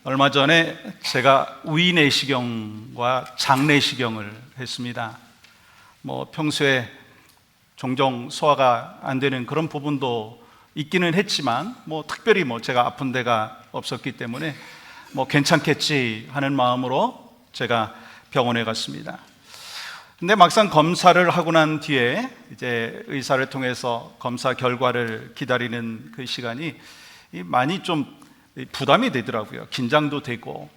얼마 전에 제가 위내시경과 장내시경을 했습니다. 평소에 종종 소화가 안 되는 그런 부분도 있기는 했지만 특별히 제가 아픈 데가 없었기 때문에 괜찮겠지 하는 마음으로 제가 병원에 갔습니다. 근데 막상 검사를 하고 난 뒤에 이제 의사를 통해서 검사 결과를 기다리는 그 시간이 많이 좀 부담이 되더라고요. 긴장도 되고,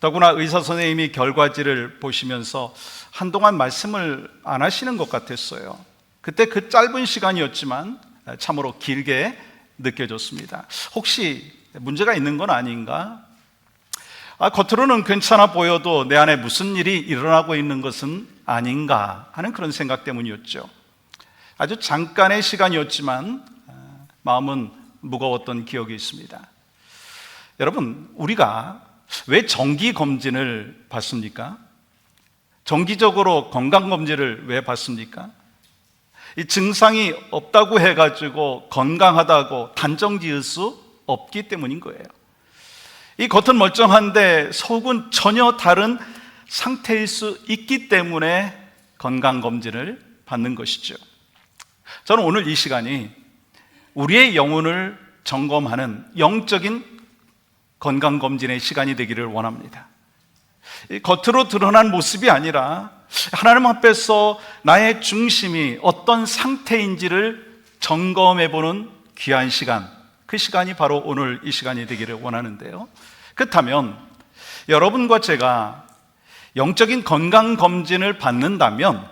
더구나 의사 선생님이 결과지를 보시면서 한동안 말씀을 안 하시는 것 같았어요. 그때 그 짧은 시간이었지만 참으로 길게 느껴졌습니다. 혹시 문제가 있는 건 아닌가? 겉으로는 괜찮아 보여도 내 안에 무슨 일이 일어나고 있는 것은 아닌가 하는 그런 생각 때문이었죠. 아주 잠깐의 시간이었지만 마음은 무거웠던 기억이 있습니다. 여러분, 우리가 왜 정기검진을 받습니까? 정기적으로 건강검진을 왜 받습니까? 이 증상이 없다고 해가지고 건강하다고 단정 지을 수 없기 때문인 거예요. 이 겉은 멀쩡한데 속은 전혀 다른 상태일 수 있기 때문에 건강검진을 받는 것이죠. 저는 오늘 이 시간이 우리의 영혼을 점검하는 영적인 건강검진의 시간이 되기를 원합니다. 겉으로 드러난 모습이 아니라 하나님 앞에서 나의 중심이 어떤 상태인지를 점검해보는 귀한 시간, 그 시간이 바로 오늘 이 시간이 되기를 원하는데요. 그렇다면 여러분과 제가 영적인 건강검진을 받는다면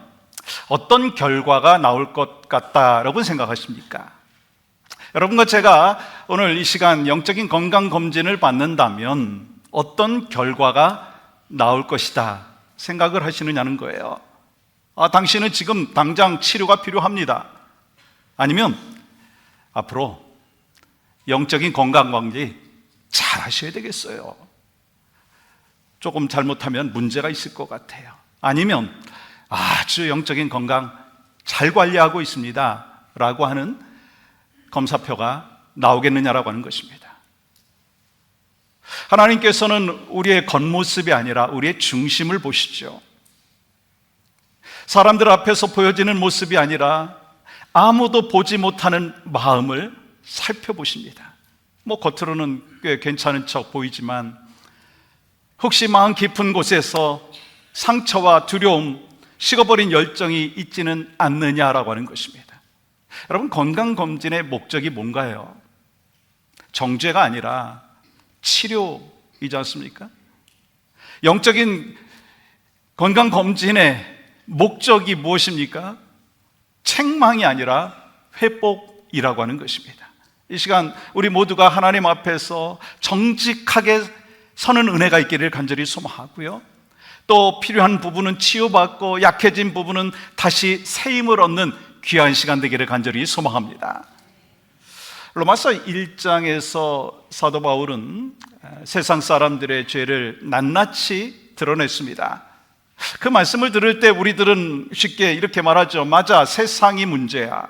어떤 결과가 나올 것 같다라고 생각하십니까? 여러분과 제가 오늘 이 시간 영적인 건강검진을 받는다면 어떤 결과가 나올 것이다 생각을 하시느냐는 거예요. 당신은 지금 당장 치료가 필요합니다. 아니면 앞으로 영적인 건강관리 잘 하셔야 되겠어요. 조금 잘못하면 문제가 있을 것 같아요. 아니면 아주 영적인 건강 잘 관리하고 있습니다 라고 하는 검사표가 나오겠느냐라고 하는 것입니다. 하나님께서는 우리의 겉모습이 아니라 우리의 중심을 보시죠. 사람들 앞에서 보여지는 모습이 아니라 아무도 보지 못하는 마음을 살펴보십니다. 겉으로는 꽤 괜찮은 척 보이지만 혹시 마음 깊은 곳에서 상처와 두려움, 식어버린 열정이 있지는 않느냐라고 하는 것입니다. 여러분, 건강검진의 목적이 뭔가요? 정죄가 아니라 치료이지 않습니까? 영적인 건강검진의 목적이 무엇입니까? 책망이 아니라 회복이라고 하는 것입니다. 이 시간 우리 모두가 하나님 앞에서 정직하게 서는 은혜가 있기를 간절히 소망하고요, 또 필요한 부분은 치유받고 약해진 부분은 다시 새 힘을 얻는 귀한 시간 되기를 간절히 소망합니다. 로마서 1장에서 사도 바울은 세상 사람들의 죄를 낱낱이 드러냈습니다. 그 말씀을 들을 때 우리들은 쉽게 이렇게 말하죠. 맞아, 세상이 문제야.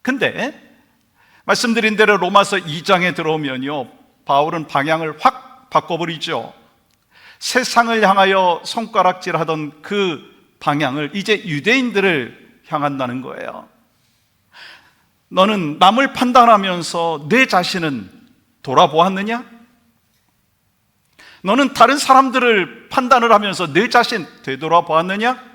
근데 말씀드린 대로 로마서 2장에 들어오면요, 바울은 방향을 확 바꿔버리죠. 세상을 향하여 손가락질하던 그 방향을 이제 유대인들을 향한다는 거예요. 너는 남을 판단하면서 내 자신은 돌아보았느냐? 너는 다른 사람들을 판단을 하면서 내 자신 되돌아보았느냐?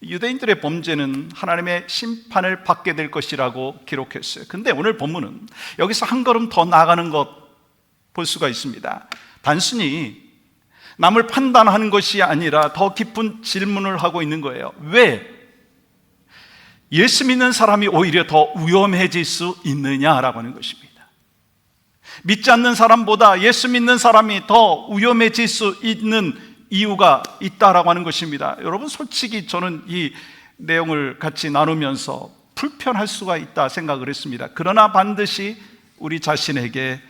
유대인들의 범죄는 하나님의 심판을 받게 될 것이라고 기록했어요. 근데 오늘 본문은 여기서 한 걸음 더 나아가는 것 볼 수가 있습니다. 단순히 남을 판단하는 것이 아니라 더 깊은 질문을 하고 있는 거예요. 왜 예수 믿는 사람이 오히려 더 위험해질 수 있느냐라고 하는 것입니다. 믿지 않는 사람보다 예수 믿는 사람이 더 위험해질 수 있는 이유가 있다라고 하는 것입니다. 여러분, 솔직히 저는 이 내용을 같이 나누면서 불편할 수가 있다 생각을 했습니다. 그러나 반드시 우리 자신에게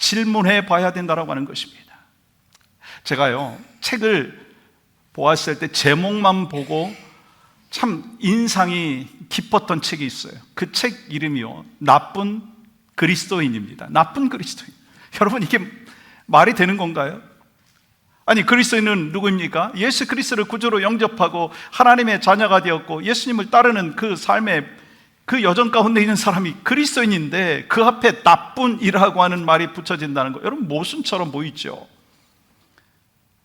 질문해 봐야 된다라고 하는 것입니다. 제가요, 책을 보았을 때 제목만 보고 참 인상이 깊었던 책이 있어요. 그 책 이름이요, 나쁜 그리스도인입니다. 나쁜 그리스도인. 여러분, 이게 말이 되는 건가요? 아니, 그리스도인은 누구입니까? 예수 그리스도를 구주로 영접하고 하나님의 자녀가 되었고 예수님을 따르는 그 삶의 그 여정 가운데 있는 사람이 그리스도인인데 그 앞에 나쁜이라고 하는 말이 붙여진다는 거, 여러분 모순처럼 보이죠?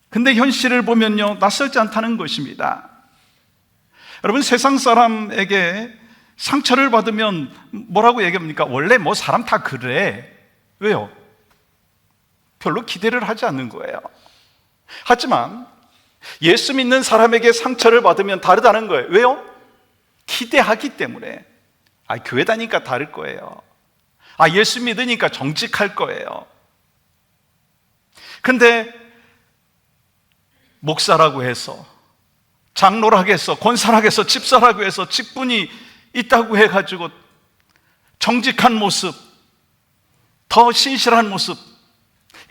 근데 현실을 보면요, 낯설지 않다는 것입니다. 여러분, 세상 사람에게 상처를 받으면 뭐라고 얘기합니까? 원래 뭐 사람 다 그래. 왜요? 별로 기대를 하지 않는 거예요. 하지만 예수 믿는 사람에게 상처를 받으면 다르다는 거예요. 왜요? 기대하기 때문에. 교회 다니니까 다를 거예요. 예수 믿으니까 정직할 거예요. 근데 목사라고 해서, 장로라고 해서, 권사라고 해서, 집사라고 해서 직분이 있다고 해가지고 정직한 모습, 더 신실한 모습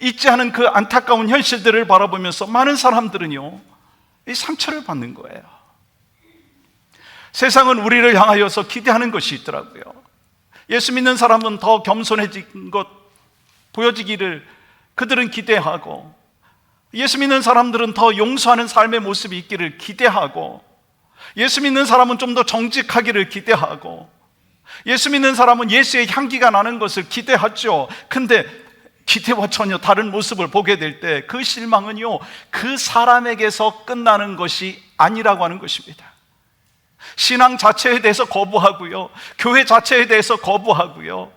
있지 않은 그 안타까운 현실들을 바라보면서 많은 사람들은요, 이 상처를 받는 거예요. 세상은 우리를 향하여서 기대하는 것이 있더라고요. 예수 믿는 사람은 더 겸손해진 것 보여지기를 그들은 기대하고, 예수 믿는 사람들은 더 용서하는 삶의 모습이 있기를 기대하고, 예수 믿는 사람은 좀 더 정직하기를 기대하고, 예수 믿는 사람은 예수의 향기가 나는 것을 기대하죠. 근데 기대와 전혀 다른 모습을 보게 될 때 그 실망은요, 그 사람에게서 끝나는 것이 아니라고 하는 것입니다. 신앙 자체에 대해서 거부하고요, 교회 자체에 대해서 거부하고요,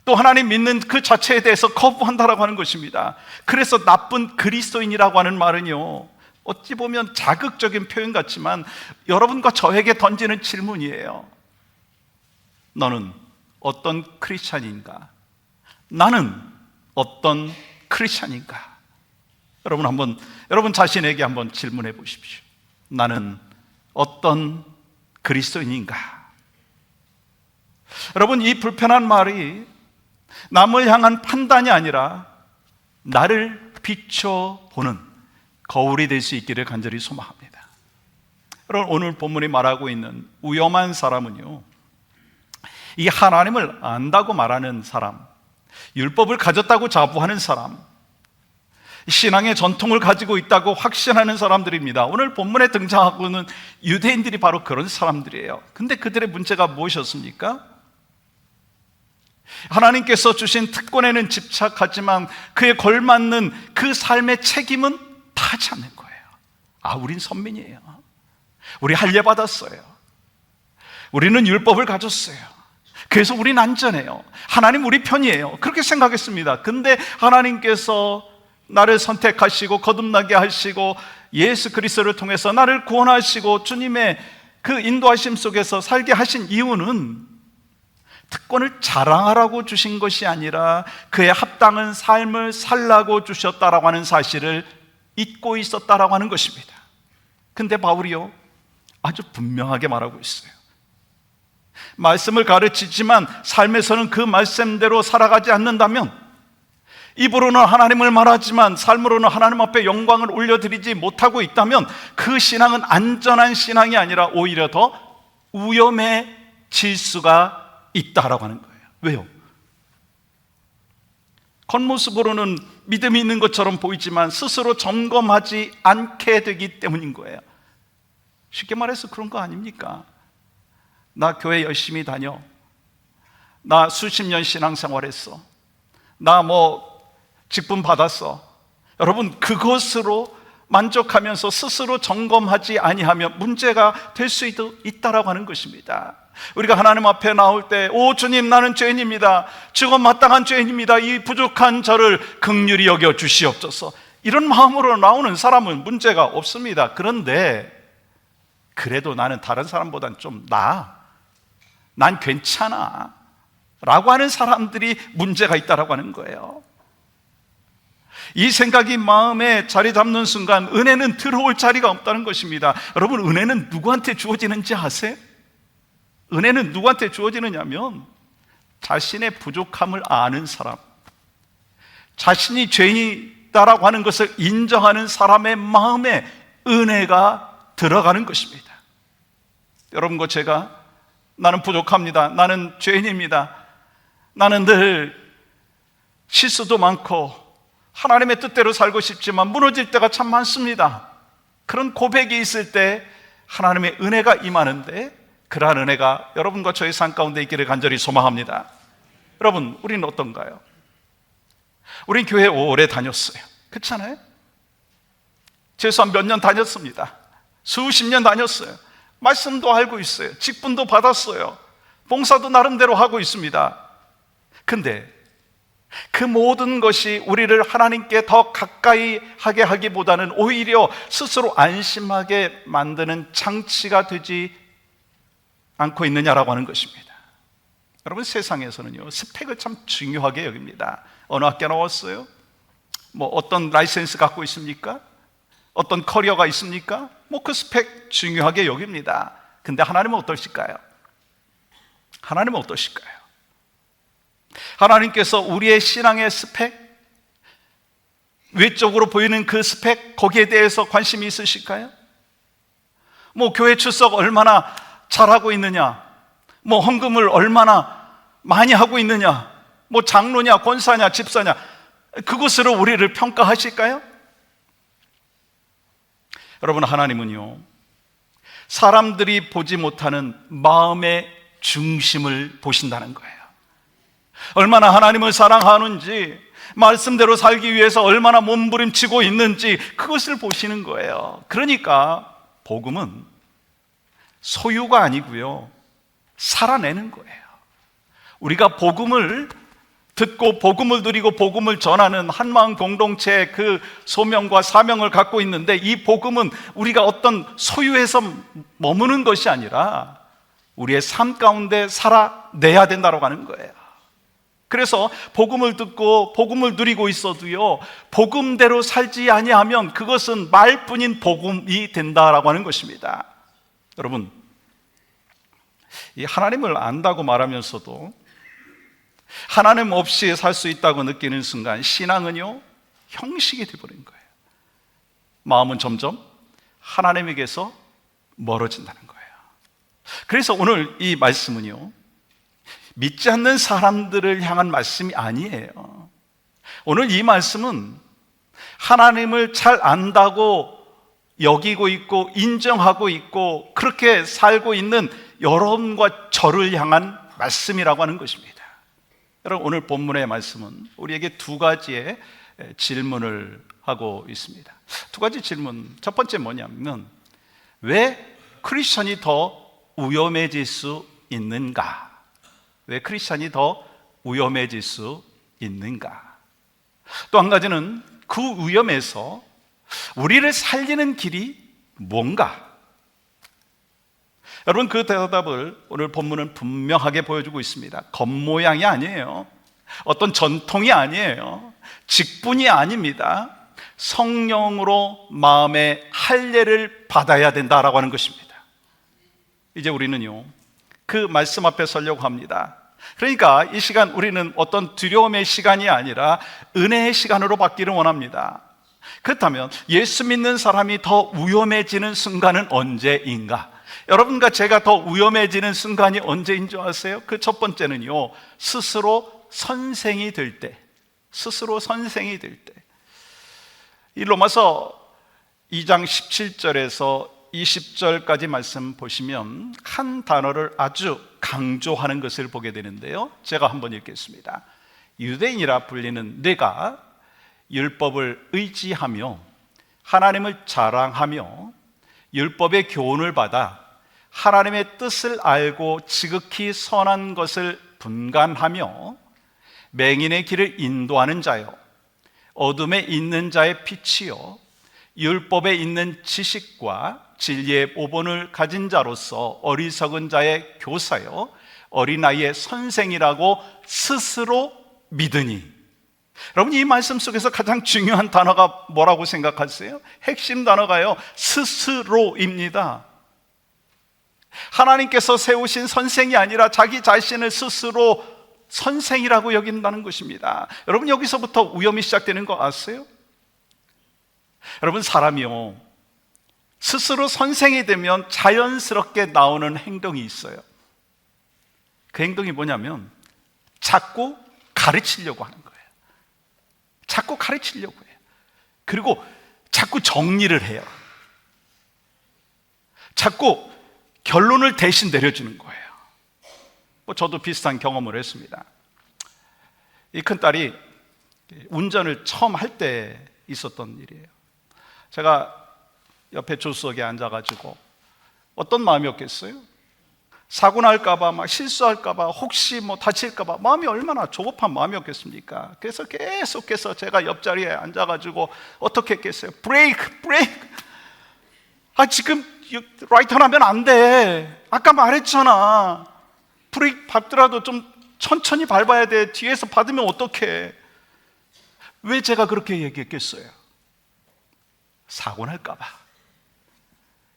또 하나님 믿는 그 자체에 대해서 거부한다라고 하는 것입니다. 그래서 나쁜 그리스도인이라고 하는 말은요, 어찌 보면 자극적인 표현 같지만 여러분과 저에게 던지는 질문이에요. 너는 어떤 크리스찬인가? 나는 어떤 크리스찬인가? 여러분 자신에게 한번 질문해 보십시오. 나는 어떤 그리스도인인가? 여러분, 이 불편한 말이 남을 향한 판단이 아니라 나를 비춰보는 거울이 될 수 있기를 간절히 소망합니다. 여러분, 오늘 본문이 말하고 있는 위험한 사람은요, 이 하나님을 안다고 말하는 사람, 율법을 가졌다고 자부하는 사람, 신앙의 전통을 가지고 있다고 확신하는 사람들입니다. 오늘 본문에 등장하고 있는 유대인들이 바로 그런 사람들이에요. 근데 그들의 문제가 무엇이었습니까? 하나님께서 주신 특권에는 집착하지만 그에 걸맞는 그 삶의 책임은 다하지 않는 거예요. 우린 선민이에요. 우리 할례 받았어요. 우리는 율법을 가졌어요. 그래서 우린 안전해요. 하나님 우리 편이에요. 그렇게 생각했습니다. 근데 하나님께서 나를 선택하시고 거듭나게 하시고 예수 그리스도를 통해서 나를 구원하시고 주님의 그 인도하심 속에서 살게 하신 이유는 특권을 자랑하라고 주신 것이 아니라 그에 합당한 삶을 살라고 주셨다라고 하는 사실을 잊고 있었다라고 하는 것입니다. 근데 바울이요, 아주 분명하게 말하고 있어요. 말씀을 가르치지만 삶에서는 그 말씀대로 살아가지 않는다면, 입으로는 하나님을 말하지만 삶으로는 하나님 앞에 영광을 올려드리지 못하고 있다면 그 신앙은 안전한 신앙이 아니라 오히려 더 위험해질 수가 있다라고 하는 거예요. 왜요? 겉모습으로는 믿음이 있는 것처럼 보이지만 스스로 점검하지 않게 되기 때문인 거예요. 쉽게 말해서 그런 거 아닙니까? 나 교회 열심히 다녀, 나 수십 년 신앙생활했어, 나 직분 받았어. 여러분, 그것으로 만족하면서 스스로 점검하지 아니하면 문제가 될 수 있다라고 하는 것입니다. 우리가 하나님 앞에 나올 때, 오 주님, 나는 죄인입니다. 죽음 마땅한 죄인입니다. 이 부족한 저를 긍휼히 여겨 주시옵소서. 이런 마음으로 나오는 사람은 문제가 없습니다. 그런데 그래도 나는 다른 사람보단 좀 나아, 난 괜찮아 라고 하는 사람들이 문제가 있다라고 하는 거예요. 이 생각이 마음에 자리 잡는 순간 은혜는 들어올 자리가 없다는 것입니다. 여러분, 은혜는 누구한테 주어지는지 아세요? 은혜는 누구한테 주어지느냐면 자신의 부족함을 아는 사람, 자신이 죄인이다라고 하는 것을 인정하는 사람의 마음에 은혜가 들어가는 것입니다. 여러분과 제가 나는 부족합니다, 나는 죄인입니다, 나는 늘 실수도 많고 하나님의 뜻대로 살고 싶지만 무너질 때가 참 많습니다. 그런 고백이 있을 때 하나님의 은혜가 임하는데, 그러한 은혜가 여러분과 저의 삶 가운데 있기를 간절히 소망합니다. 여러분, 우리는 어떤가요? 우린 교회 오래 다녔어요. 그렇잖아요? 최소한 몇 년 다녔습니다. 수십 년 다녔어요. 말씀도 알고 있어요. 직분도 받았어요. 봉사도 나름대로 하고 있습니다. 근데 그 모든 것이 우리를 하나님께 더 가까이 하게 하기보다는 오히려 스스로 안심하게 만드는 장치가 되지 않고 있느냐라고 하는 것입니다. 여러분, 세상에서는요, 스펙을 참 중요하게 여깁니다. 어느 학교 나왔어요? 뭐 어떤 라이센스 갖고 있습니까? 어떤 커리어가 있습니까? 뭐 그 스펙 중요하게 여깁니다. 근데 하나님은 어떠실까요? 하나님은 어떠실까요? 하나님께서 우리의 신앙의 스펙, 외적으로 보이는 그 스펙, 거기에 대해서 관심이 있으실까요? 뭐 교회 출석 얼마나 잘하고 있느냐, 뭐 헌금을 얼마나 많이 하고 있느냐, 뭐 장로냐, 권사냐, 집사냐, 그것으로 우리를 평가하실까요? 여러분, 하나님은요, 사람들이 보지 못하는 마음의 중심을 보신다는 거예요. 얼마나 하나님을 사랑하는지, 말씀대로 살기 위해서 얼마나 몸부림치고 있는지 그것을 보시는 거예요. 그러니까 복음은 소유가 아니고요, 살아내는 거예요. 우리가 복음을 듣고 복음을 누리고 복음을 전하는 한마음 공동체의 그 소명과 사명을 갖고 있는데, 이 복음은 우리가 어떤 소유에서 머무는 것이 아니라 우리의 삶 가운데 살아내야 된다고 하는 거예요. 그래서 복음을 듣고 복음을 누리고 있어도요, 복음대로 살지 아니하면 그것은 말뿐인 복음이 된다라고 하는 것입니다. 여러분, 이 하나님을 안다고 말하면서도 하나님 없이 살 수 있다고 느끼는 순간 신앙은요, 형식이 되어버린 거예요. 마음은 점점 하나님에게서 멀어진다는 거예요. 그래서 오늘 이 말씀은요, 믿지 않는 사람들을 향한 말씀이 아니에요. 오늘 이 말씀은 하나님을 잘 안다고 여기고 있고 인정하고 있고 그렇게 살고 있는 여러분과 저를 향한 말씀이라고 하는 것입니다. 여러분, 오늘 본문의 말씀은 우리에게 두 가지의 질문을 하고 있습니다. 두 가지 질문. 첫 번째 뭐냐면, 왜 크리스천이 더 위험해질 수 있는가? 왜 크리스천이 더 위험해질 수 있는가? 또 한 가지는 그 위험에서 우리를 살리는 길이 뭔가? 여러분, 그 대답을 오늘 본문은 분명하게 보여주고 있습니다. 겉모양이 아니에요. 어떤 전통이 아니에요. 직분이 아닙니다. 성령으로 마음의 할례를 받아야 된다라고 하는 것입니다. 이제 우리는요, 그 말씀 앞에 서려고 합니다. 그러니까 이 시간 우리는 어떤 두려움의 시간이 아니라 은혜의 시간으로 바뀌기를 원합니다. 그렇다면 예수 믿는 사람이 더 위험해지는 순간은 언제인가? 여러분과 제가 더 위험해지는 순간이 언제인 줄 아세요? 그 첫 번째는요, 스스로 선생이 될 때. 스스로 선생이 될 때. 이 로마서 2장 17절에서 20절까지 말씀 보시면 한 단어를 아주 강조하는 것을 보게 되는데요, 제가 한번 읽겠습니다. 유대인이라 불리는 내가 율법을 의지하며 하나님을 자랑하며 율법의 교훈을 받아 하나님의 뜻을 알고 지극히 선한 것을 분간하며 맹인의 길을 인도하는 자요, 어둠에 있는 자의 빛이요, 율법에 있는 지식과 진리의 오본을 가진 자로서 어리석은 자의 교사요, 어린아이의 선생이라고 스스로 믿으니. 여러분, 이 말씀 속에서 가장 중요한 단어가 뭐라고 생각하세요? 핵심 단어가요, 스스로입니다. 하나님께서 세우신 선생이 아니라 자기 자신을 스스로 선생이라고 여긴다는 것입니다. 여러분, 여기서부터 위험이 시작되는 거 아세요? 여러분, 사람이요, 스스로 선생이 되면 자연스럽게 나오는 행동이 있어요. 그 행동이 뭐냐면 자꾸 가르치려고 하는 거예요. 자꾸 가르치려고 해요. 그리고 자꾸 정리를 해요. 자꾸 결론을 대신 내려주는 거예요. 저도 비슷한 경험을 했습니다. 이 큰딸이 운전을 처음 할 때 있었던 일이에요. 제가 옆에 조수석에 앉아가지고 어떤 마음이었겠어요? 사고 날까봐, 막 실수할까봐, 혹시 뭐 다칠까봐 마음이 얼마나 조급한 마음이었겠습니까? 그래서 계속해서 제가 옆자리에 앉아가지고 어떻게 했겠어요? 브레이크! 지금 라이트 하면 안 돼. 아까 말했잖아. 브레이크 밟더라도 좀 천천히 밟아야 돼. 뒤에서 받으면 어떡해. 왜 제가 그렇게 얘기했겠어요? 사고 날까봐,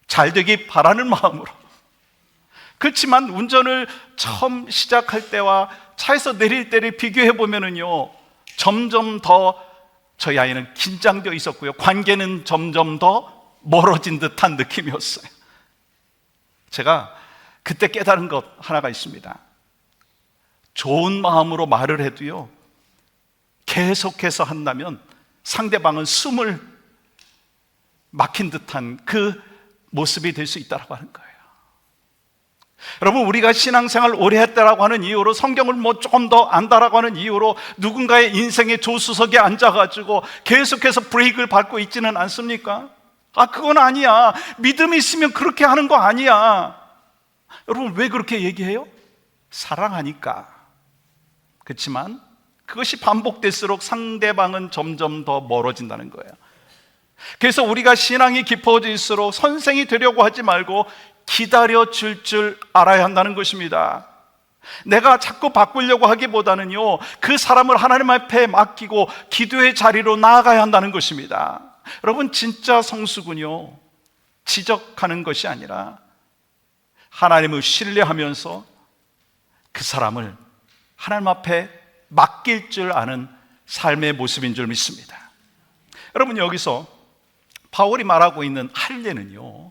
잘 되기 바라는 마음으로. 그렇지만 운전을 처음 시작할 때와 차에서 내릴 때를 비교해 보면은요, 점점 더 저희 아이는 긴장되어 있었고요, 관계는 점점 더 멀어진 듯한 느낌이었어요. 제가 그때 깨달은 것 하나가 있습니다. 좋은 마음으로 말을 해도요, 계속해서 한다면 상대방은 숨을 막힌 듯한 그 모습이 될 수 있다고 하는 거예요. 여러분, 우리가 신앙생활 오래 했다라고 하는 이유로, 성경을 뭐 조금 더 안다라고 하는 이유로 누군가의 인생의 조수석에 앉아가지고 계속해서 브레이크를 밟고 있지는 않습니까? 그건 아니야. 믿음이 있으면 그렇게 하는 거 아니야. 여러분, 왜 그렇게 얘기해요? 사랑하니까. 그렇지만 그것이 반복될수록 상대방은 점점 더 멀어진다는 거예요. 그래서 우리가 신앙이 깊어질수록 선생이 되려고 하지 말고 기다려줄 줄 알아야 한다는 것입니다. 내가 자꾸 바꾸려고 하기보다는요, 그 사람을 하나님 앞에 맡기고 기도의 자리로 나아가야 한다는 것입니다. 여러분, 진짜 성수군요, 지적하는 것이 아니라 하나님을 신뢰하면서 그 사람을 하나님 앞에 맡길 줄 아는 삶의 모습인 줄 믿습니다. 여러분, 여기서 바울이 말하고 있는 할례는요,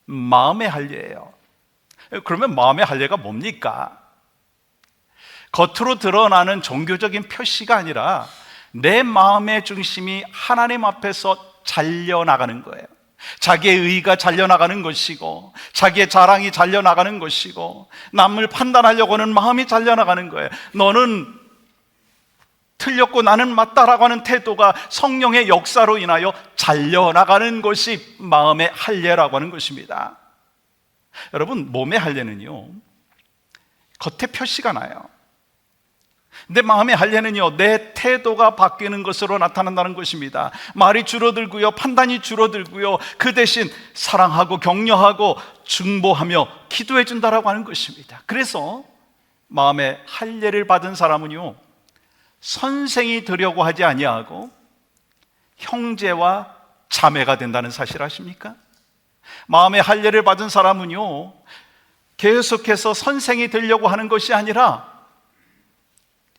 마음의 할례예요. 그러면 마음의 할례가 뭡니까? 겉으로 드러나는 종교적인 표시가 아니라 내 마음의 중심이 하나님 앞에서 잘려나가는 거예요. 자기의 의의가 잘려나가는 것이고, 자기의 자랑이 잘려나가는 것이고, 남을 판단하려고 하는 마음이 잘려나가는 거예요. 너는 틀렸고 나는 맞다라고 하는 태도가 성령의 역사로 인하여 잘려나가는 것이 마음의 할례라고 하는 것입니다. 여러분, 몸의 할례는요, 겉에 표시가 나요. 내 마음의 할례는요, 내 태도가 바뀌는 것으로 나타난다는 것입니다. 말이 줄어들고요, 판단이 줄어들고요, 그 대신 사랑하고 격려하고 중보하며 기도해 준다라고 하는 것입니다. 그래서 마음의 할례를 받은 사람은요, 선생이 되려고 하지 아니하고 형제와 자매가 된다는 사실 아십니까? 마음의 할례를 받은 사람은요, 계속해서 선생이 되려고 하는 것이 아니라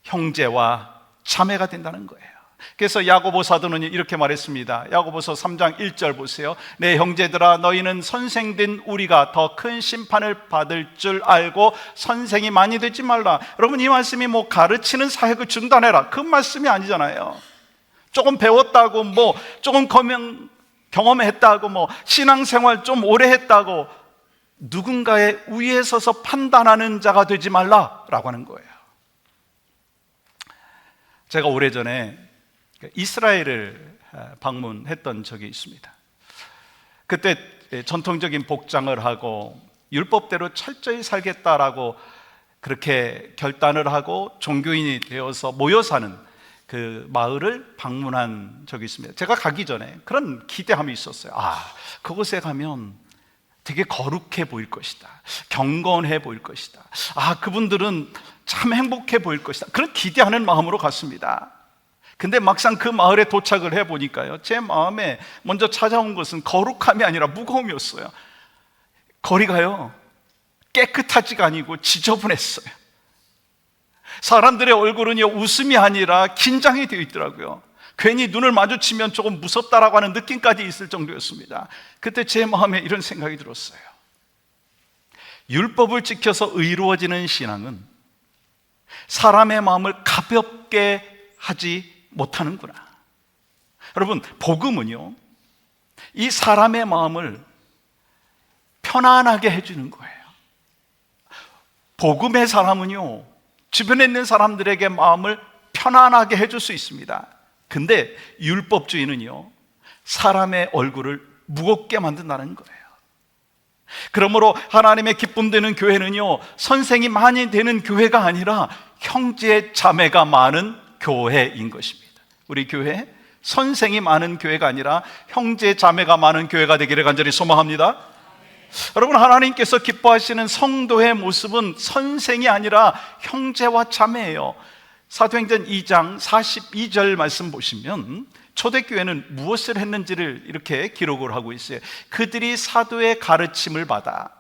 형제와 자매가 된다는 거예요. 그래서 야고보 사도는 이렇게 말했습니다. 야고보서 3장 1절 보세요. 내 형제들아, 너희는 선생된 우리가 더 큰 심판을 받을 줄 알고 선생이 많이 되지 말라. 여러분, 이 말씀이 뭐 가르치는 사역을 중단해라, 그 말씀이 아니잖아요. 조금 배웠다고, 뭐 조금 경험했다고, 뭐 신앙생활 좀 오래 했다고 누군가의 위에 서서 판단하는 자가 되지 말라라고 하는 거예요. 제가 오래전에 이스라엘을 방문했던 적이 있습니다. 그때 전통적인 복장을 하고 율법대로 철저히 살겠다라고 그렇게 결단을 하고 종교인이 되어서 모여 사는 그 마을을 방문한 적이 있습니다. 제가 가기 전에 그런 기대함이 있었어요. 그곳에 가면 되게 거룩해 보일 것이다, 경건해 보일 것이다, 그분들은 참 행복해 보일 것이다, 그런 기대하는 마음으로 갔습니다. 근데 막상 그 마을에 도착을 해보니까요, 제 마음에 먼저 찾아온 것은 거룩함이 아니라 무거움이었어요. 거리가요, 깨끗하지가 아니고 지저분했어요. 사람들의 얼굴은요, 웃음이 아니라 긴장이 되어 있더라고요. 괜히 눈을 마주치면 조금 무섭다라고 하는 느낌까지 있을 정도였습니다. 그때 제 마음에 이런 생각이 들었어요. 율법을 지켜서 의로워지는 신앙은 사람의 마음을 가볍게 하지 못하는구나. 여러분, 복음은요, 이 사람의 마음을 편안하게 해주는 거예요. 복음의 사람은요, 주변에 있는 사람들에게 마음을 편안하게 해줄 수 있습니다. 근데 율법주의는요, 사람의 얼굴을 무겁게 만든다는 거예요. 그러므로 하나님의 기쁨 되는 교회는요, 선생이 많이 되는 교회가 아니라 형제 자매가 많은 교회인 것입니다. 우리 교회 선생이 많은 교회가 아니라 형제 자매가 많은 교회가 되기를 간절히 소망합니다. 여러분, 하나님께서 기뻐하시는 성도의 모습은 선생이 아니라 형제와 자매예요. 사도행전 2장 42절 말씀 보시면 초대교회는 무엇을 했는지를 이렇게 기록을 하고 있어요. 그들이 사도의 가르침을 받아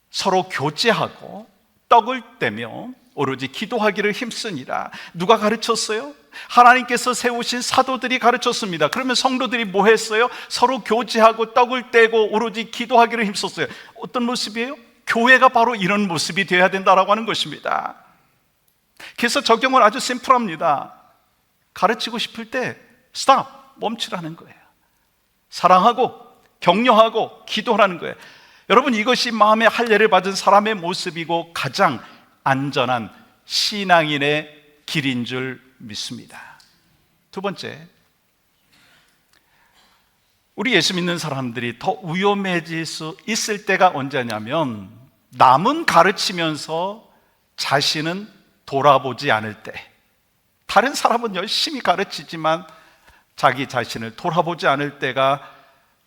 서로 교제하고 떡을 떼며 오로지 기도하기를 힘쓰니라. 누가 가르쳤어요? 하나님께서 세우신 사도들이 가르쳤습니다. 그러면 성도들이 뭐 했어요? 서로 교제하고 떡을 떼고 오로지 기도하기를 힘썼어요. 어떤 모습이에요? 교회가 바로 이런 모습이 되어야 된다라고 하는 것입니다. 그래서 적용은 아주 심플합니다. 가르치고 싶을 때 스탑, 멈추라는 거예요. 사랑하고 격려하고 기도하라는 거예요. 여러분, 이것이 마음의 할례를 받은 사람의 모습이고 가장 안전한 신앙인의 길인 줄 믿습니다. 두 번째, 우리 예수 믿는 사람들이 더 위험해질 수 있을 때가 언제냐면 남은 가르치면서 자신은 돌아보지 않을 때. 다른 사람은 열심히 가르치지만 자기 자신을 돌아보지 않을 때가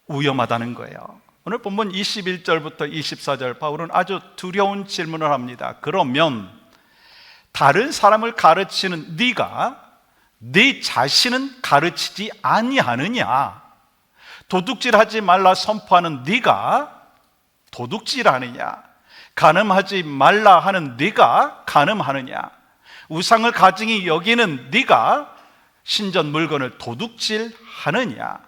위험하다는 거예요. 오늘 본문 21절부터 24절 바울은 아주 두려운 질문을 합니다. 그러면 다른 사람을 가르치는 네가 네 자신은 가르치지 아니하느냐? 도둑질하지 말라 선포하는 네가 도둑질하느냐? 간음하지 말라 하는 네가 간음하느냐? 우상을 가증히 여기는 네가 신전 물건을 도둑질하느냐?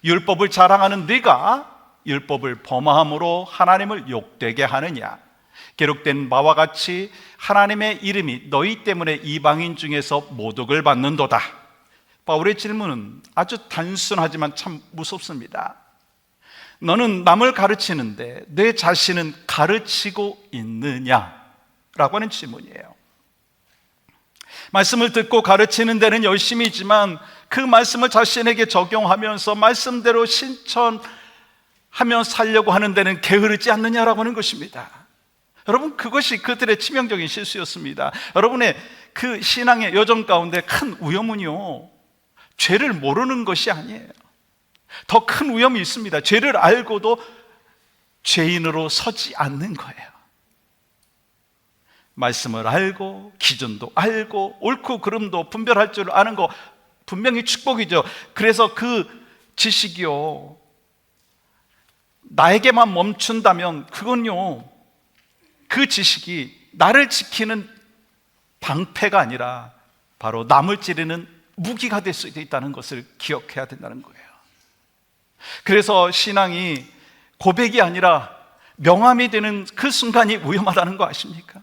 율법을 자랑하는 네가 율법을 범함으로 하나님을 욕되게 하느냐? 기록된 바와 같이 하나님의 이름이 너희 때문에 이방인 중에서 모독을 받는도다. 바울의 질문은 아주 단순하지만 참 무섭습니다. 너는 남을 가르치는데 내 자신은 가르치고 있느냐? 라고 하는 질문이에요. 말씀을 듣고 가르치는 데는 열심이지만 그 말씀을 자신에게 적용하면서 말씀대로 실천하며 살려고 하는 데는 게으르지 않느냐라고 하는 것입니다. 여러분, 그것이 그들의 치명적인 실수였습니다. 여러분의 그 신앙의 여정 가운데 큰 위험은요, 죄를 모르는 것이 아니에요. 더 큰 위험이 있습니다. 죄를 알고도 죄인으로 서지 않는 거예요. 말씀을 알고 기준도 알고 옳고 그름도 분별할 줄 아는 거 분명히 축복이죠. 그래서 그 지식이요, 나에게만 멈춘다면 그건요, 그 지식이 나를 지키는 방패가 아니라 바로 남을 찌르는 무기가 될 수 있다는 것을 기억해야 된다는 거예요. 그래서 신앙이 고백이 아니라 명함이 되는 그 순간이 위험하다는 거 아십니까?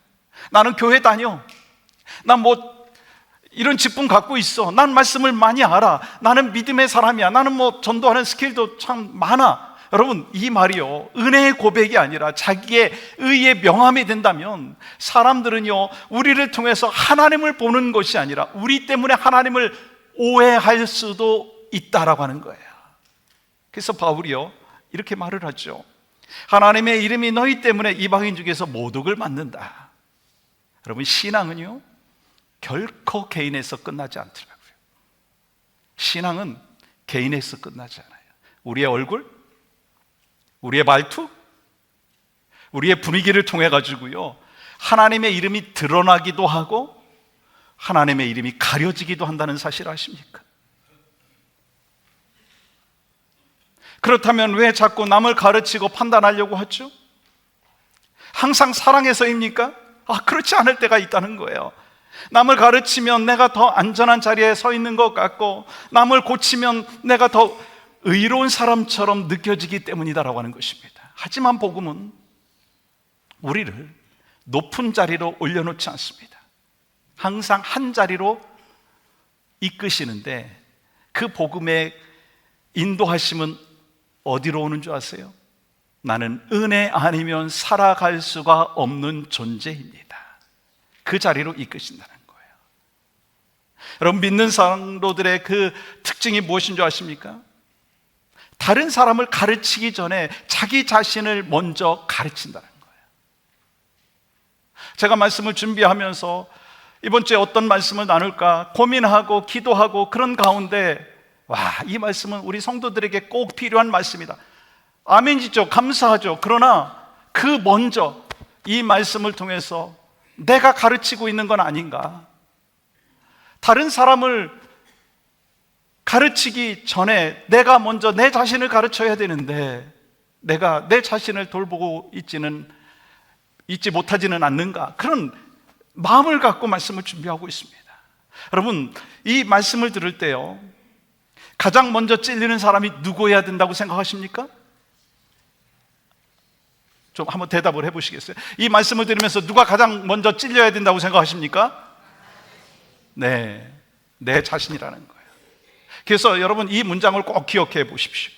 나는 교회 다녀. 난 뭐 이런 직분 갖고 있어. 난 말씀을 많이 알아. 나는 믿음의 사람이야. 나는 뭐 전도하는 스킬도 참 많아. 여러분, 이 말이요, 은혜의 고백이 아니라 자기의 의의 명함이 된다면 사람들은요, 우리를 통해서 하나님을 보는 것이 아니라 우리 때문에 하나님을 오해할 수도 있다라고 하는 거예요. 그래서 바울이요, 이렇게 말을 하죠. 하나님의 이름이 너희 때문에 이방인 중에서 모독을 받는다. 여러분, 신앙은요, 결코 개인에서 끝나지 않더라고요. 신앙은 개인에서 끝나지 않아요. 우리의 얼굴, 우리의 말투, 우리의 분위기를 통해 가지고요, 하나님의 이름이 드러나기도 하고 하나님의 이름이 가려지기도 한다는 사실 아십니까? 그렇다면 왜 자꾸 남을 가르치고 판단하려고 하죠? 항상 사랑해서입니까? 그렇지 않을 때가 있다는 거예요. 남을 가르치면 내가 더 안전한 자리에 서 있는 것 같고, 남을 고치면 내가 더 의로운 사람처럼 느껴지기 때문이다라고 하는 것입니다. 하지만 복음은 우리를 높은 자리로 올려놓지 않습니다. 항상 한 자리로 이끄시는데 그 복음의 인도하심은 어디로 오는 줄 아세요? 나는 은혜 아니면 살아갈 수가 없는 존재입니다. 그 자리로 이끄신다는 거예요. 여러분, 믿는 성도들의 그 특징이 무엇인 줄 아십니까? 다른 사람을 가르치기 전에 자기 자신을 먼저 가르친다는 거예요. 제가 말씀을 준비하면서 이번 주에 어떤 말씀을 나눌까 고민하고 기도하고 그런 가운데 이 말씀은 우리 성도들에게 꼭 필요한 말씀이다. 아멘이죠. 감사하죠. 그러나 그 먼저 이 말씀을 통해서 내가 가르치고 있는 건 아닌가? 다른 사람을 가르치기 전에 내가 먼저 내 자신을 가르쳐야 되는데 내가 내 자신을 돌보고 있지 못하지는 않는가? 그런 마음을 갖고 말씀을 준비하고 있습니다. 여러분, 이 말씀을 들을 때요, 가장 먼저 찔리는 사람이 누구여야 된다고 생각하십니까? 좀 한번 대답을 해보시겠어요? 이 말씀을 들으면서 누가 가장 먼저 찔려야 된다고 생각하십니까? 네, 내 자신이라는 거예요. 그래서 여러분, 이 문장을 꼭 기억해 보십시오.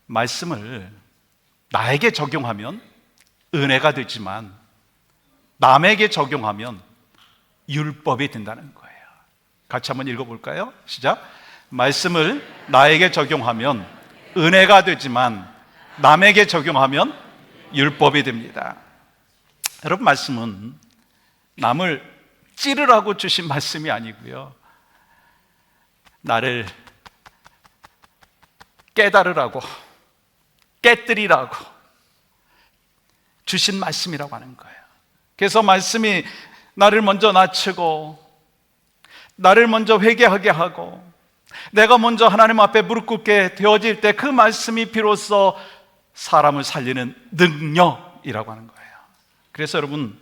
말씀을 나에게 적용하면 은혜가 되지만 남에게 적용하면 율법이 된다는 거예요. 같이 한번 읽어볼까요? 시작. 말씀을 나에게 적용하면 은혜가 되지만 남에게 적용하면 율법이 됩니다. 여러분, 말씀은 남을 찌르라고 주신 말씀이 아니고요, 나를 깨달으라고, 깨뜨리라고 주신 말씀이라고 하는 거예요. 그래서 말씀이 나를 먼저 낮추고 나를 먼저 회개하게 하고 내가 먼저 하나님 앞에 무릎 꿇게 되어질 때 그 말씀이 비로소 사람을 살리는 능력이라고 하는 거예요. 그래서 여러분,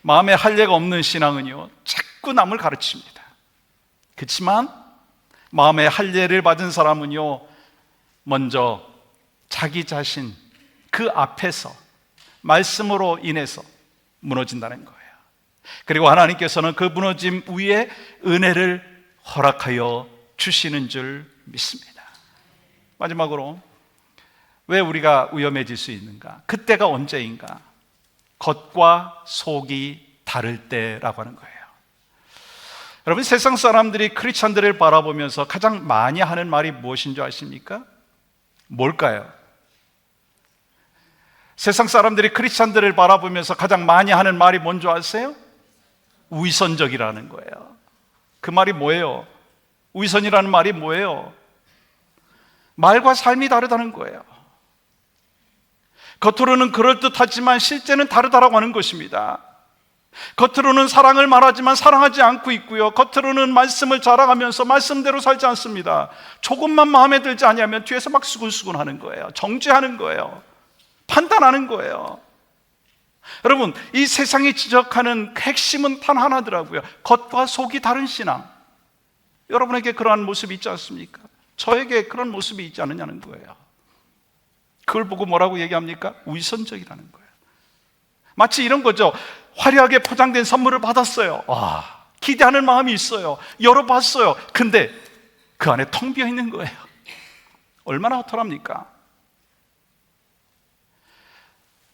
마음에 할례가 없는 신앙은요, 자꾸 남을 가르칩니다. 그렇지만 마음에 할례를 받은 사람은요, 먼저 자기 자신 그 앞에서 말씀으로 인해서 무너진다는 거예요. 그리고 하나님께서는 그 무너짐 위에 은혜를 허락하여 주시는 줄 믿습니다. 마지막으로, 왜 우리가 위험해질 수 있는가? 그때가 언제인가? 겉과 속이 다를 때라고 하는 거예요. 여러분, 세상 사람들이 크리스찬들을 바라보면서 가장 많이 하는 말이 무엇인 줄 아십니까? 뭘까요? 세상 사람들이 크리스찬들을 바라보면서 가장 많이 하는 말이 뭔지 아세요? 위선적이라는 거예요. 그 말이 뭐예요? 위선이라는 말이 뭐예요? 말과 삶이 다르다는 거예요. 겉으로는 그럴듯하지만 실제는 다르다라고 하는 것입니다. 겉으로는 사랑을 말하지만 사랑하지 않고 있고요, 겉으로는 말씀을 자랑하면서 말씀대로 살지 않습니다. 조금만 마음에 들지 않으면 뒤에서 막 수근수근 하는 거예요. 정죄하는 거예요. 판단하는 거예요. 여러분, 이 세상이 지적하는 핵심은 단 하나더라고요. 겉과 속이 다른 신앙. 여러분에게 그러한 모습이 있지 않습니까? 저에게 그런 모습이 있지 않느냐는 거예요. 그걸 보고 뭐라고 얘기합니까? 위선적이라는 거예요. 마치 이런 거죠. 화려하게 포장된 선물을 받았어요. 기대하는 마음이 있어요. 열어봤어요. 근데 그 안에 텅 비어 있는 거예요. 얼마나 허탈합니까?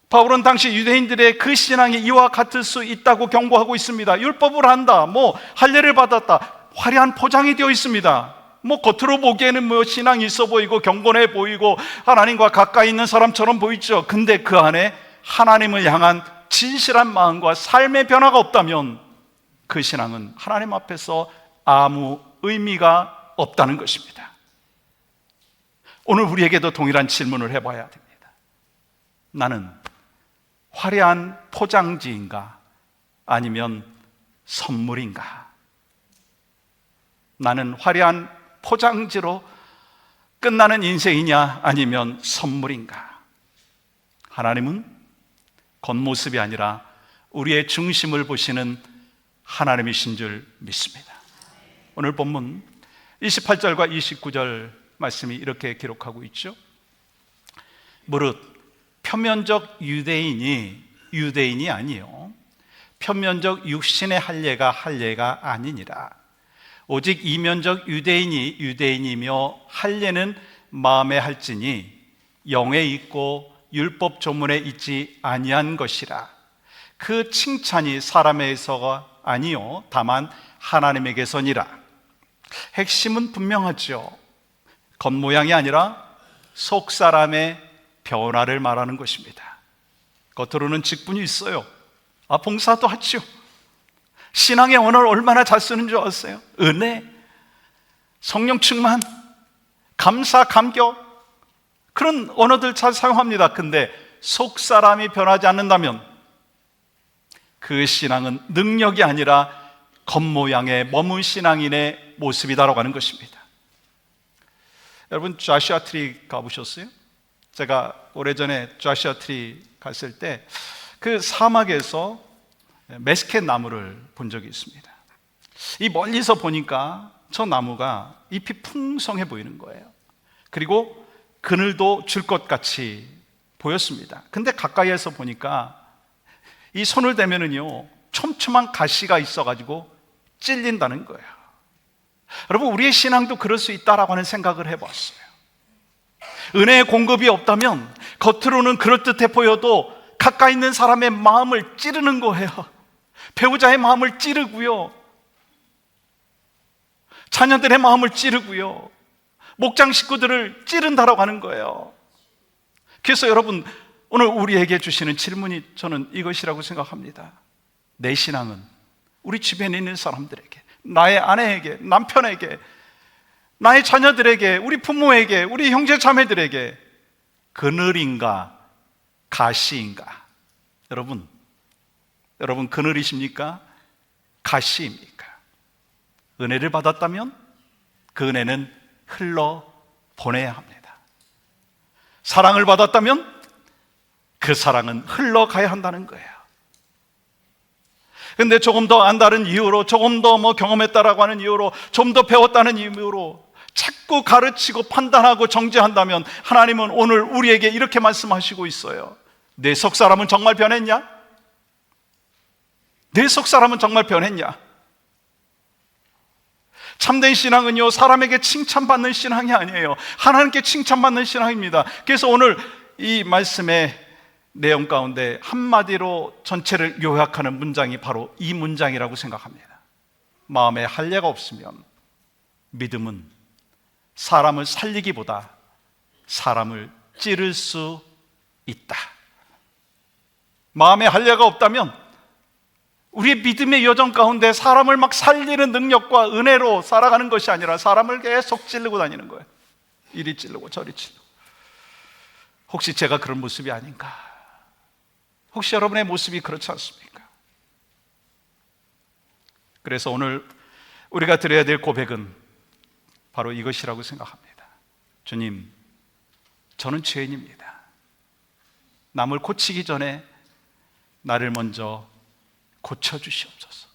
바울은 당시 유대인들의 그 신앙이 이와 같을 수 있다고 경고하고 있습니다. 율법을 한다, 할례를 받았다, 화려한 포장이 되어 있습니다. 겉으로 보기에는 신앙이 있어 보이고 경건해 보이고 하나님과 가까이 있는 사람처럼 보이죠. 근데 그 안에 하나님을 향한 진실한 마음과 삶의 변화가 없다면 그 신앙은 하나님 앞에서 아무 의미가 없다는 것입니다. 오늘 우리에게도 동일한 질문을 해봐야 됩니다. 나는 화려한 포장지인가? 아니면 선물인가? 나는 화려한 포장지로 끝나는 인생이냐? 아니면 선물인가? 하나님은 겉모습이 아니라 우리의 중심을 보시는 하나님이신 줄 믿습니다. 오늘 본문 28절과 29절 말씀이 이렇게 기록하고 있죠. 무릇 표면적 유대인이 아니요 표면적 육신의 할례가 할례가 아니니라. 오직 이면적 유대인이 유대인이며 할례는 마음에 할지니 영에 있고 율법 조문에 있지 아니한 것이라. 그 칭찬이 사람에게서가 아니요 다만 하나님에게서니라. 핵심은 분명하죠. 겉모양이 아니라 속사람의 변화를 말하는 것입니다. 겉으로는 직분이 있어요. 봉사도 하죠. 신앙의 언어를 얼마나 잘 쓰는 줄 아세요? 은혜, 성령 충만, 감사, 감격, 그런 언어들 잘 사용합니다. 근데 속사람이 변하지 않는다면 그 신앙은 능력이 아니라 겉모양의 머문 신앙인의 모습이다라고 하는 것입니다. 여러분 조슈아 트리 가보셨어요? 제가 오래전에 조슈아 트리 갔을 때 그 사막에서 메스켓 나무를 본 적이 있습니다. 이 멀리서 보니까 저 나무가 잎이 풍성해 보이는 거예요. 그리고 그늘도 줄 것 같이 보였습니다. 근데 가까이에서 보니까 이 손을 대면은요 촘촘한 가시가 있어가지고 찔린다는 거예요. 여러분 우리의 신앙도 그럴 수 있다라고 하는 생각을 해봤어요. 은혜의 공급이 없다면 겉으로는 그럴듯해 보여도 가까이 있는 사람의 마음을 찌르는 거예요. 배우자의 마음을 찌르고요, 자녀들의 마음을 찌르고요, 목장 식구들을 찌른다라고 하는 거예요. 그래서 여러분 오늘 우리에게 주시는 질문이 저는 이것이라고 생각합니다. 내 신앙은 우리 주변에 있는 사람들에게, 나의 아내에게, 남편에게, 나의 자녀들에게, 우리 부모에게, 우리 형제 자매들에게 그늘인가 가시인가? 여러분 그늘이십니까? 가시입니까? 은혜를 받았다면 그 은혜는 흘러 보내야 합니다. 사랑을 받았다면 그 사랑은 흘러가야 한다는 거예요. 근데 조금 더 안다는 이유로, 조금 더 경험했다라고 하는 이유로, 좀 더 배웠다는 이유로 자꾸 가르치고 판단하고 정죄한다면 하나님은 오늘 우리에게 이렇게 말씀하시고 있어요. 내 속사람은 정말 변했냐? 내 속사람은 정말 변했냐? 참된 신앙은요 사람에게 칭찬받는 신앙이 아니에요. 하나님께 칭찬받는 신앙입니다. 그래서 오늘 이 말씀의 내용 가운데 한마디로 전체를 요약하는 문장이 바로 이 문장이라고 생각합니다. 마음에 할례가 없으면 믿음은 사람을 살리기보다 사람을 찌를 수 있다. 마음에 할례가 없다면 우리의 믿음의 여정 가운데 사람을 막 살리는 능력과 은혜로 살아가는 것이 아니라 사람을 계속 찌르고 다니는 거예요. 이리 찌르고 저리 찌르고. 혹시 제가 그런 모습이 아닌가? 혹시 여러분의 모습이 그렇지 않습니까? 그래서 오늘 우리가 드려야 될 고백은 바로 이것이라고 생각합니다. 주님, 저는 죄인입니다. 남을 고치기 전에 나를 먼저 고쳐주시옵소서.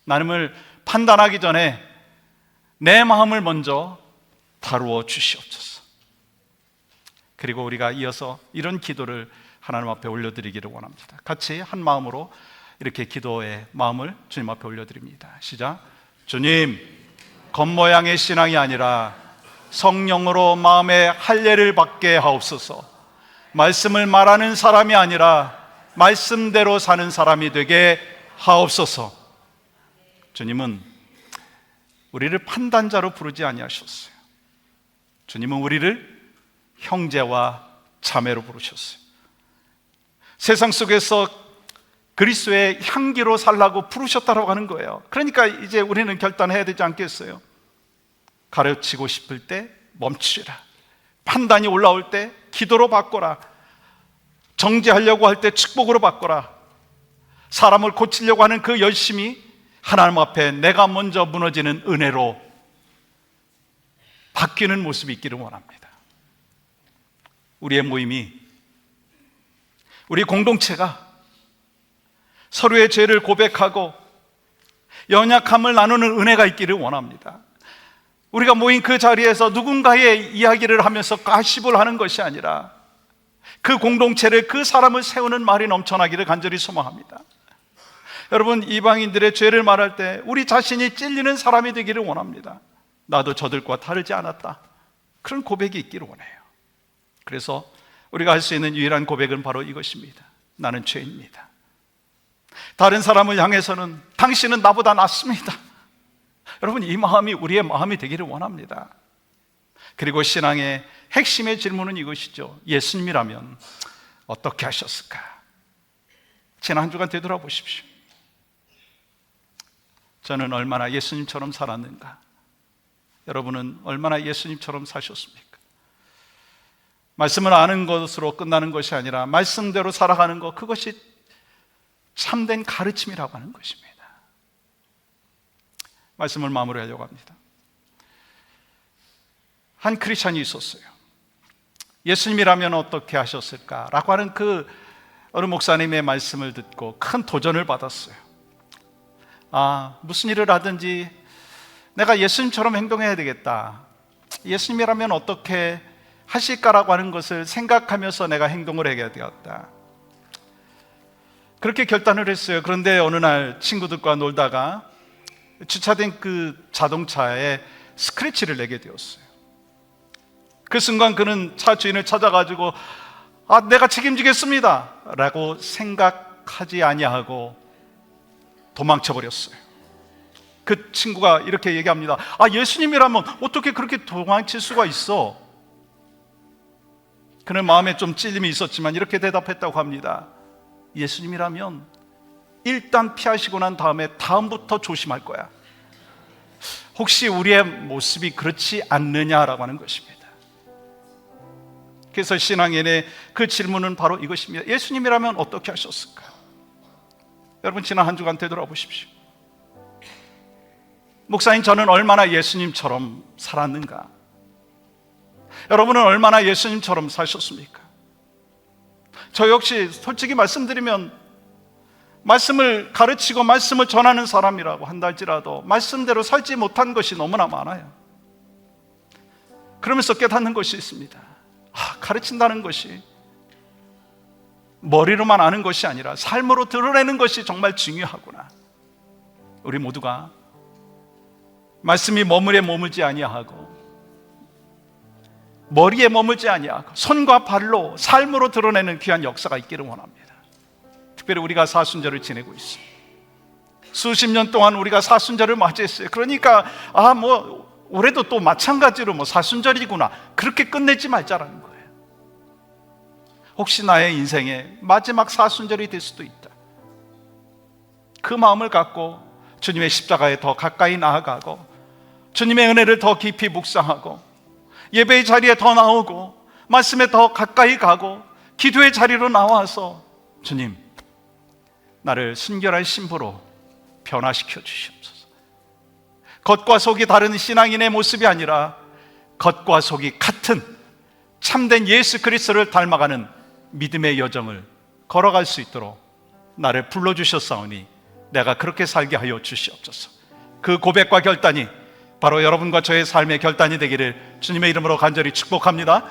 남을 판단하기 전에 내 마음을 먼저 다루어 주시옵소서. 그리고 우리가 이어서 이런 기도를 하나님 앞에 올려드리기를 원합니다. 같이 한 마음으로 이렇게 기도의 마음을 주님 앞에 올려드립니다. 시작. 주님, 겉모양의 신앙이 아니라 성령으로 마음의 할례를 받게 하옵소서. 말씀을 말하는 사람이 아니라 말씀대로 사는 사람이 되게 하옵소서. 주님은 우리를 판단자로 부르지 아니하셨어요. 주님은 우리를 형제와 자매로 부르셨어요. 세상 속에서 그리스도의 향기로 살라고 부르셨다고 하는 거예요. 그러니까 이제 우리는 결단해야 되지 않겠어요? 가르치고 싶을 때 멈추라. 판단이 올라올 때 기도로 바꿔라. 정죄하려고 할 때 축복으로 바꿔라. 사람을 고치려고 하는 그 열심이 하나님 앞에 내가 먼저 무너지는 은혜로 바뀌는 모습이 있기를 원합니다. 우리의 모임이, 우리 공동체가 서로의 죄를 고백하고 연약함을 나누는 은혜가 있기를 원합니다. 우리가 모인 그 자리에서 누군가의 이야기를 하면서 가십을 하는 것이 아니라 그 공동체를, 그 사람을 세우는 말이 넘쳐나기를 간절히 소망합니다. 여러분, 이방인들의 죄를 말할 때 우리 자신이 찔리는 사람이 되기를 원합니다. 나도 저들과 다르지 않았다, 그런 고백이 있기를 원해요. 그래서 우리가 할 수 있는 유일한 고백은 바로 이것입니다. 나는 죄인입니다. 다른 사람을 향해서는 당신은 나보다 낫습니다. 여러분, 이 마음이 우리의 마음이 되기를 원합니다. 그리고 신앙의 핵심의 질문은 이것이죠. 예수님이라면 어떻게 하셨을까? 지난 한 주간 되돌아보십시오. 저는 얼마나 예수님처럼 살았는가? 여러분은 얼마나 예수님처럼 사셨습니까? 말씀을 아는 것으로 끝나는 것이 아니라 말씀대로 살아가는 것, 그것이 참된 가르침이라고 하는 것입니다. 말씀을 마무리하려고 합니다. 한 크리스찬이 있었어요. 예수님이라면 어떻게 하셨을까라고 하는 그 어느 목사님의 말씀을 듣고 큰 도전을 받았어요. 무슨 일을 하든지 내가 예수님처럼 행동해야 되겠다, 예수님이라면 어떻게 하실까라고 하는 것을 생각하면서 내가 행동을 해야 되겠다, 그렇게 결단을 했어요. 그런데 어느 날 친구들과 놀다가 주차된 그 자동차에 스크래치를 내게 되었어요. 그 순간 그는 차 주인을 찾아가지고 내가 책임지겠습니다 라고 생각하지 아니하고 도망쳐 버렸어요. 그 친구가 이렇게 얘기합니다. 예수님이라면 어떻게 그렇게 도망칠 수가 있어? 그는 마음에 좀 찔림이 있었지만 이렇게 대답했다고 합니다. 예수님이라면 일단 피하시고 난 다음부터 조심할 거야. 혹시 우리의 모습이 그렇지 않느냐라고 하는 것입니다. 그래서 신앙인의 그 질문은 바로 이것입니다. 예수님이라면 어떻게 하셨을까? 여러분, 지난 한 주간 되돌아보십시오. 목사님, 저는 얼마나 예수님처럼 살았는가? 여러분은 얼마나 예수님처럼 사셨습니까? 저 역시 솔직히 말씀드리면 말씀을 가르치고 말씀을 전하는 사람이라고 한다 할지라도 말씀대로 살지 못한 것이 너무나 많아요. 그러면서 깨닫는 것이 있습니다. 가르친다는 것이 머리로만 아는 것이 아니라 삶으로 드러내는 것이 정말 중요하구나. 우리 모두가 말씀이 머물에 머물지 아니하고 머리에 머물지 아니하고 손과 발로 삶으로 드러내는 귀한 역사가 있기를 원합니다. 특별히 우리가 사순절을 지내고 있습니다. 수십 년 동안 우리가 사순절을 맞이했어요. 그러니까 올해도 또 마찬가지로 사순절이구나, 그렇게 끝내지 말자라는 거예요. 혹시 나의 인생의 마지막 사순절이 될 수도 있다, 그 마음을 갖고 주님의 십자가에 더 가까이 나아가고 주님의 은혜를 더 깊이 묵상하고 예배의 자리에 더 나오고 말씀에 더 가까이 가고 기도의 자리로 나와서 주님, 나를 순결한 신부로 변화시켜 주시옵소서. 겉과 속이 다른 신앙인의 모습이 아니라 겉과 속이 같은 참된 예수 그리스도를 닮아가는 믿음의 여정을 걸어갈 수 있도록 나를 불러주셨사오니 내가 그렇게 살게 하여 주시옵소서. 그 고백과 결단이 바로 여러분과 저의 삶의 결단이 되기를 주님의 이름으로 간절히 축복합니다.